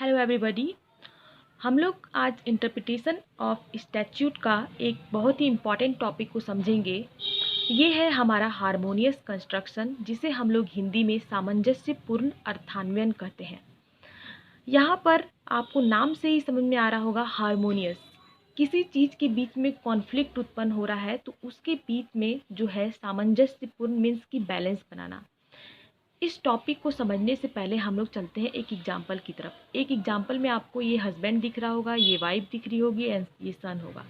Hello everybody. हम लोग आज इंटरप्रिटेशन ऑफ स्टैट्यूट का एक बहुत ही इम्पॉर्टेंट टॉपिक को समझेंगे। ये है हमारा हार्मोनियस कंस्ट्रक्शन, जिसे हम लोग हिंदी में सामंजस्यपूर्ण अर्थान्वयन कहते हैं। यहाँ पर आपको नाम से ही समझ में आ रहा होगा हार्मोनियस। किसी चीज़ के बीच में कॉन्फ्लिक्ट उत्पन्न हो रहा है तो उसके बीच में जो है सामंजस्यपूर्ण मीन्स की बैलेंस बनाना। इस टॉपिक को समझने से पहले हम लोग चलते हैं एक एग्जाम्पल की तरफ। एक एग्जाम्पल में आपको ये हस्बैंड दिख रहा होगा, ये वाइफ दिख रही होगी एंड ये सन होगा।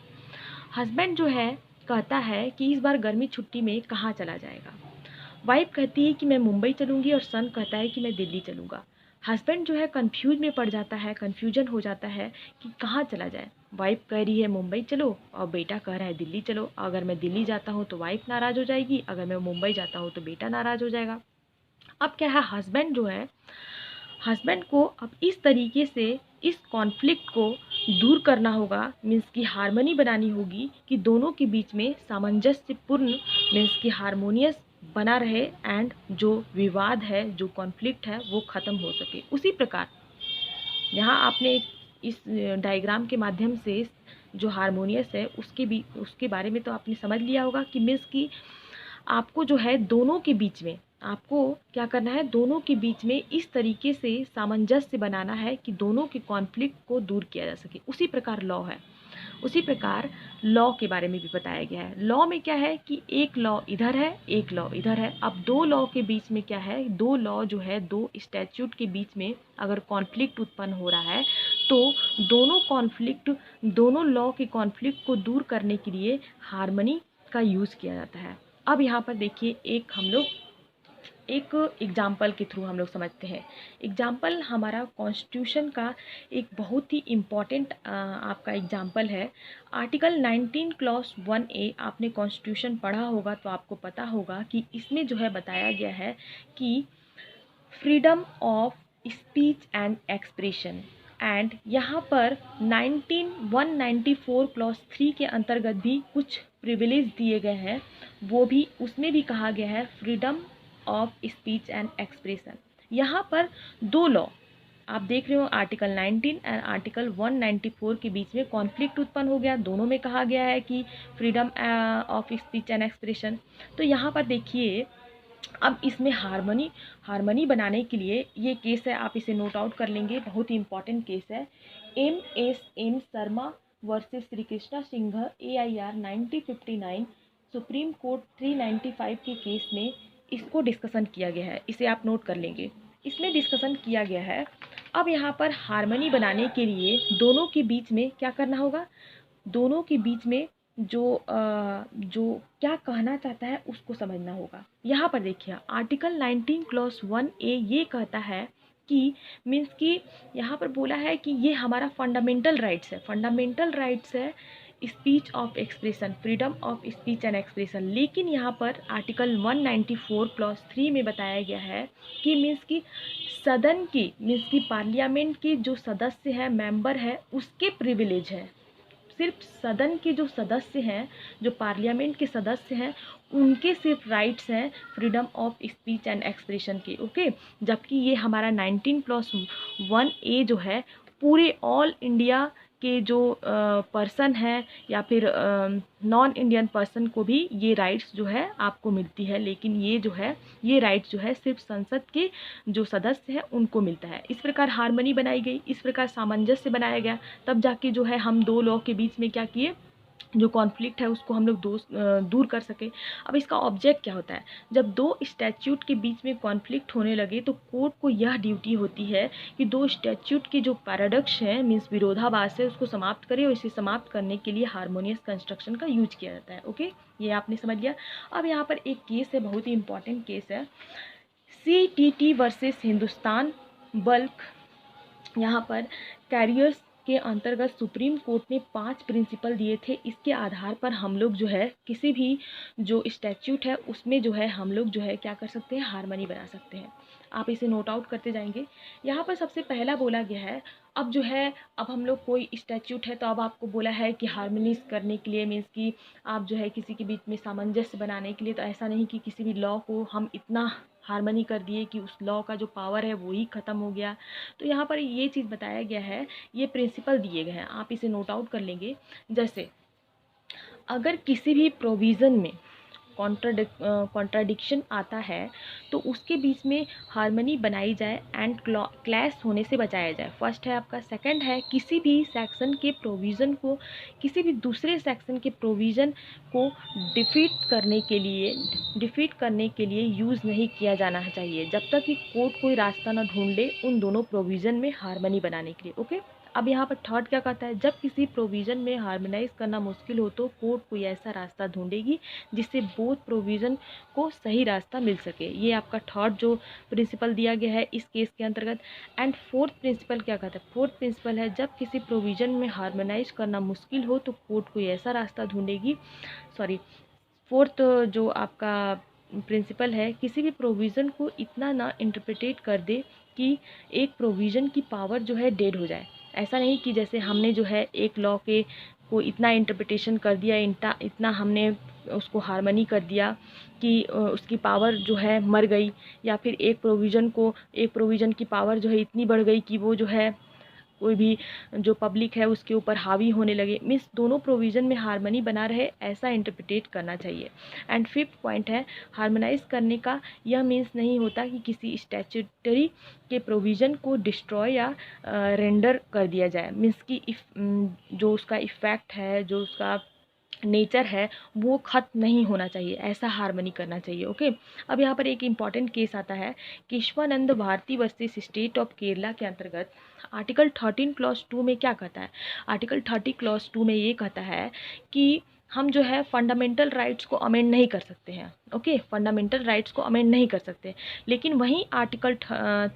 हस्बैंड जो है कहता है कि इस बार गर्मी छुट्टी में कहाँ चला जाएगा। वाइफ कहती है कि मैं मुंबई चलूँगी और सन कहता है कि मैं दिल्ली चलूँगा। हस्बैंड जो है कन्फ्यूज में पड़ जाता है, कन्फ्यूजन हो जाता है कि कहाँ चला जाए। वाइफ कह रही है मुंबई चलो और बेटा कह रहा है दिल्ली चलो। अगर मैं दिल्ली जाता हूँ तो वाइफ नाराज़ हो जाएगी, अगर मैं मुंबई जाता हूँ तो बेटा नाराज़ हो जाएगा। अब क्या है, हस्बैंड जो है, हस्बैंड को अब इस तरीके से इस कॉन्फ्लिक्ट को दूर करना होगा, मीन्स की हार्मनी बनानी होगी कि दोनों के बीच में सामंजस्यपूर्ण मीन्स की हार्मोनियस बना रहे एंड जो विवाद है, जो कॉन्फ्लिक्ट है वो ख़त्म हो सके। उसी प्रकार यहाँ आपने इस डायग्राम के माध्यम से जो हार्मोनियस है उसके बारे में तो आपने समझ लिया होगा कि मीन्स की आपको जो है दोनों के बीच में आपको क्या करना है, दोनों के बीच में इस तरीके से सामंजस्य बनाना है कि दोनों के कॉन्फ्लिक्ट को दूर किया जा सके। उसी प्रकार लॉ है, उसी प्रकार लॉ के बारे में भी बताया गया है। लॉ में क्या है कि एक लॉ इधर है, एक लॉ इधर है। अब दो लॉ के बीच में क्या है, दो लॉ जो है, दो स्टैट्यूट के बीच में अगर कॉन्फ्लिक्ट उत्पन्न हो रहा है तो दोनों लॉ के कॉन्फ्लिक्ट को दूर करने के लिए हार्मनी का यूज़ किया जाता है। अब यहाँ पर देखिए एक एग्जाम्पल के थ्रू हम लोग समझते हैं। एग्जाम्पल हमारा कॉन्स्टिट्यूशन का एक बहुत ही इम्पॉर्टेंट आपका एग्जाम्पल है। आर्टिकल 19 क्लॉज 1A आपने कॉन्स्टिट्यूशन पढ़ा होगा तो आपको पता होगा कि इसमें जो है बताया गया है कि freedom of speech and expression. And यहाँ पर 194 क्लॉज 3 के अंतर्गत भी कुछ प्रिविलेज दिए गए हैं। वो भी उसमें भी कहा गया है freedom of speech and expression. यहाँ पर दो लॉ आप देख रहे हो, आर्टिकल 19 एंड आर्टिकल 194 के बीच में कॉन्फ्लिक्ट उत्पन्न हो गया। दोनों में कहा गया है कि freedom of speech and expression. तो यहाँ पर देखिए, अब इसमें हार्मनी बनाने के लिए ये केस है, आप इसे नोट आउट कर लेंगे, बहुत ही इंपॉर्टेंट केस है। M Sharma versus Shri Krishna Singh AIR 1959 supreme court 395 के केस में इसको डिस्कशन किया गया है। इसे आप नोट कर लेंगे, इसमें डिस्कशन किया गया है। अब यहाँ पर हार्मनी बनाने के लिए दोनों के बीच में क्या करना होगा, दोनों के बीच में जो क्या कहना चाहता है उसको समझना होगा। यहाँ पर देखिए आर्टिकल 19 क्लॉज 1A ये कहता है कि मीन्स कि यहाँ पर बोला है कि ये हमारा फंडामेंटल राइट्स है, फंडामेंटल राइट्स है speech of expression, freedom of speech and expression. लेकिन यहाँ पर आर्टिकल 194 क्लॉज 3 में बताया गया है कि मीन्स कि सदन की मीन्स कि पार्लियामेंट के जो सदस्य हैं, मेंबर है, उसके प्रिविलेज है। सिर्फ सदन के जो सदस्य हैं, जो पार्लियामेंट के सदस्य हैं, उनके सिर्फ राइट्स हैं freedom of speech and expression के। ओके, जबकि ये हमारा 19+1A जो है पूरे ऑल इंडिया के जो पर्सन है या फिर नॉन इंडियन पर्सन को भी ये राइट्स जो है आपको मिलती है। लेकिन ये जो है, ये राइट्स जो है सिर्फ संसद के जो सदस्य हैं उनको मिलता है। इस प्रकार हार्मनी बनाई गई, इस प्रकार सामंजस्य बनाया गया, तब जाके जो है हम दो लॉ के बीच में क्या किए, जो कॉन्फ्लिक्ट है उसको हम लोग दूर कर सके। अब इसका ऑब्जेक्ट क्या होता है, जब दो स्टैच्यूट के बीच में कॉन्फ्लिक्ट होने लगे तो कोर्ट को यह ड्यूटी होती है कि दो स्टैच्यूट के जो पैराडॉक्स है, मीन्स विरोधाभास है, उसको समाप्त करे, और इसे समाप्त करने के लिए हार्मोनियस कंस्ट्रक्शन का यूज किया जाता है। ओके, ये आपने समझ लिया। अब यहाँ पर एक केस है, बहुत ही इंपॉर्टेंट केस है, CTT वर्सेस हिंदुस्तान बल्क। यहाँ पर कैरियर्स के अंतर्गत सुप्रीम कोर्ट ने 5 प्रिंसिपल दिए थे। इसके आधार पर हम लोग जो है किसी भी जो स्टैच्यूट है उसमें जो है हम लोग जो है क्या कर सकते हैं, हार्मनी बना सकते हैं। आप इसे नोट आउट करते जाएंगे। यहाँ पर सबसे पहला बोला गया है, अब जो है, अब हम लोग कोई स्टैच्यूट है तो अब आपको बोला है कि हार्मनीज करने के लिए, मीन्स कि आप जो है किसी के बीच में सामंजस्य बनाने के लिए, तो ऐसा नहीं कि किसी भी लॉ को हम इतना हार्मनी कर दिए कि उस लॉ का जो पावर है वो ही ख़त्म हो गया। तो यहाँ पर ये चीज़ बताया गया है, ये प्रिंसिपल दिए गए हैं, आप इसे नोट आउट कर लेंगे। जैसे अगर किसी भी प्रोविज़न में कॉन्ट्राडिक्शन आता है तो उसके बीच में हार्मनी बनाई जाए एंड क्लैश होने से बचाया जाए। फर्स्ट है आपका। सेकंड है किसी भी सेक्शन के प्रोविज़न को किसी भी दूसरे सेक्शन के प्रोविज़न को डिफीट करने के लिए यूज़ नहीं किया जाना चाहिए जब तक कि कोर्ट कोई रास्ता ना ढूंढ ले उन दोनों प्रोविज़न में हार्मनी बनाने के लिए। ओके, अब यहाँ पर थर्ड क्या कहता है, जब किसी प्रोविज़न में हार्मोनाइज करना मुश्किल हो तो कोर्ट कोई ऐसा रास्ता ढूंढेगी जिससे बोथ प्रोविज़न को सही रास्ता मिल सके। ये आपका थर्ड जो प्रिंसिपल दिया गया है इस केस के अंतर्गत। एंड फोर्थ प्रिंसिपल क्या कहता है, फोर्थ प्रिंसिपल है जब किसी प्रोविज़न में हार्मोनाइज करना मुश्किल हो तो कोर्ट कोई ऐसा रास्ता ढूंढेगी, फोर्थ जो आपका प्रिंसिपल है, किसी भी प्रोविज़न को इतना ना इंटरप्रिटेट कर दे कि एक प्रोविज़न की पावर जो है डेड हो जाए। ऐसा नहीं कि जैसे हमने जो है एक लॉ के को इतना इंटरप्रिटेशन कर दिया, इतना हमने उसको हार्मनी कर दिया कि उसकी पावर जो है मर गई, या फिर एक प्रोविज़न की पावर जो है इतनी बढ़ गई कि वो जो है कोई भी जो पब्लिक है उसके ऊपर हावी होने लगे। मीन्स दोनों प्रोविज़न में हार्मनी बना रहे, ऐसा इंटरप्रिटेट करना चाहिए। एंड फिफ्थ पॉइंट है, हार्मोनाइज करने का यह मीन्स नहीं होता कि किसी स्टैट्यूटरी के प्रोविज़न को डिस्ट्रॉय या रेंडर कर दिया जाए। मीन्स कि जो उसका इफ़ेक्ट है, जो उसका नेचर है वो ख़त्म नहीं होना चाहिए, ऐसा हार्मनी करना चाहिए। ओके, अब यहाँ पर एक इम्पॉर्टेंट केस आता है Keshavananda Bharati versus state of Kerala के अंतर्गत। आर्टिकल 13 क्लॉज 2 में क्या कहता है, आर्टिकल 30 क्लॉज 2 में ये कहता है कि हम जो है फंडामेंटल राइट्स को अमेंड नहीं कर सकते हैं। ओके, फंडामेंटल राइट्स को अमेंड नहीं कर सकते, लेकिन वहीं आर्टिकल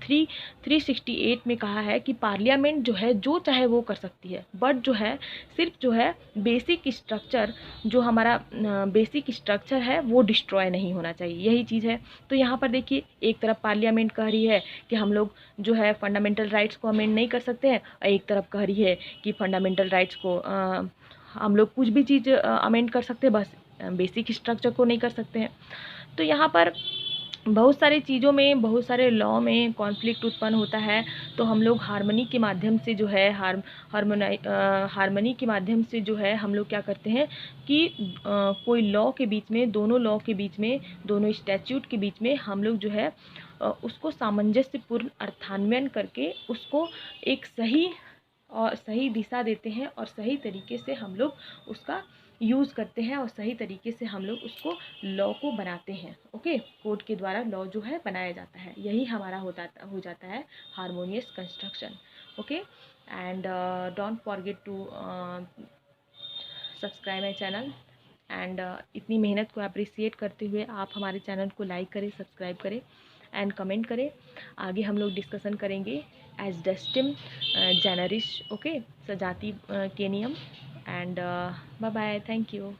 368 में कहा है कि पार्लियामेंट जो है जो चाहे वो कर सकती है, बट जो है सिर्फ जो है बेसिक स्ट्रक्चर, जो हमारा बेसिक स्ट्रक्चर है वो डिस्ट्रॉय नहीं होना चाहिए, यही चीज़ है। तो यहाँ पर देखिए, एक तरफ पार्लियामेंट कह रही है कि हम लोग जो है फंडामेंटल राइट्स को अमेंड नहीं कर सकते हैं, और एक तरफ कह रही है कि फंडामेंटल राइट्स को हम लोग कुछ भी चीज़ अमेंड कर सकते हैं, बस बेसिक स्ट्रक्चर को नहीं कर सकते हैं। तो यहाँ पर बहुत सारी चीज़ों में, बहुत सारे लॉ में कॉन्फ्लिक्ट उत्पन्न होता है, तो हम लोग हार्मनी के माध्यम से जो है हार्मनी के माध्यम से जो है हम लोग क्या करते हैं कि कोई लॉ के बीच में, दोनों लॉ के बीच में, दोनों स्टैट्यूट के बीच में हम लोग जो है उसको सामंजस्यपूर्ण अर्थान्वयन करके उसको एक सही दिशा देते हैं, और सही तरीके से हम लोग उसका यूज़ करते हैं, और सही तरीके से हम लोग उसको लॉ को बनाते हैं। ओके, कोर्ट के द्वारा लॉ जो है बनाया जाता है, यही हमारा हो जाता है harmonious construction. Okay, and don't forget to subscribe my channel. And इतनी मेहनत को अप्रिसिएट करते हुए आप हमारे चैनल को लाइक करें, सब्सक्राइब करें एंड कमेंट करें। आगे हम लोग डिस्कशन करेंगे एज डस्टिम जेनरिश, ओके, सजाती के नियम। And bye bye, thank you.